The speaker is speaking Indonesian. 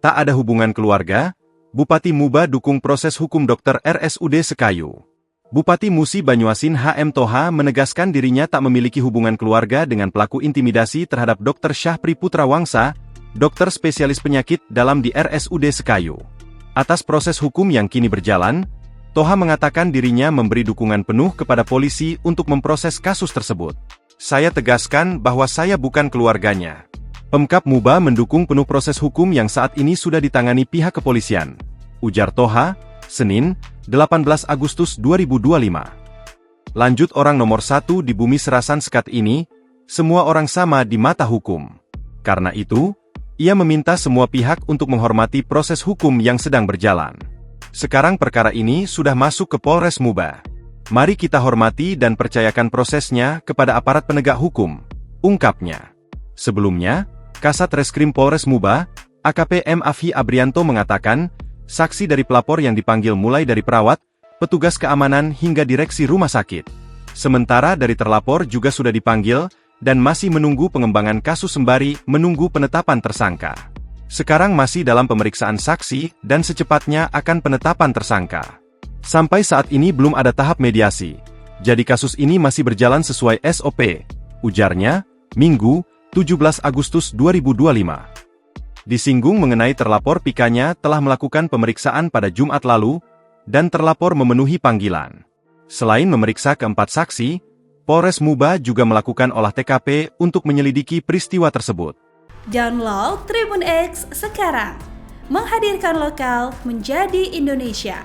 Tak ada hubungan keluarga, Bupati Muba dukung proses hukum Dr. RSUD Sekayu. Bupati Musi Banyuasin HM Toha menegaskan dirinya tak memiliki hubungan keluarga dengan pelaku intimidasi terhadap Dr. Syahpri Putrawangsa, dokter spesialis penyakit dalam di RSUD Sekayu. Atas proses hukum yang kini berjalan, Toha mengatakan dirinya memberi dukungan penuh kepada polisi untuk memproses kasus tersebut. Saya tegaskan bahwa saya bukan keluarganya. Pemkab Muba mendukung penuh proses hukum yang saat ini sudah ditangani pihak kepolisian, ujar Toha, Senin, 18 Agustus 2025. Lanjut orang nomor 1 di bumi Serasan Sekat ini, semua orang sama di mata hukum. Karena itu, ia meminta semua pihak untuk menghormati proses hukum yang sedang berjalan. Sekarang perkara ini sudah masuk ke Polres Muba. Mari kita hormati dan percayakan prosesnya kepada aparat penegak hukum, ungkapnya. Sebelumnya, Kasat Reskrim Polres Muba, AKP M. Afi Abrianto mengatakan, saksi dari pelapor yang dipanggil mulai dari perawat, petugas keamanan hingga direksi rumah sakit. Sementara dari terlapor juga sudah dipanggil, dan masih menunggu pengembangan kasus sembari menunggu penetapan tersangka. Sekarang masih dalam pemeriksaan saksi, dan secepatnya akan penetapan tersangka. Sampai saat ini belum ada tahap mediasi, jadi kasus ini masih berjalan sesuai SOP, ujarnya, Minggu, 17 Agustus 2025. Disinggung mengenai terlapor pikanya telah melakukan pemeriksaan pada Jumat lalu, dan terlapor memenuhi panggilan. Selain memeriksa keempat saksi, Polres Muba juga melakukan olah TKP untuk menyelidiki peristiwa tersebut. Download Tribun X sekarang, menghadirkan lokal menjadi Indonesia.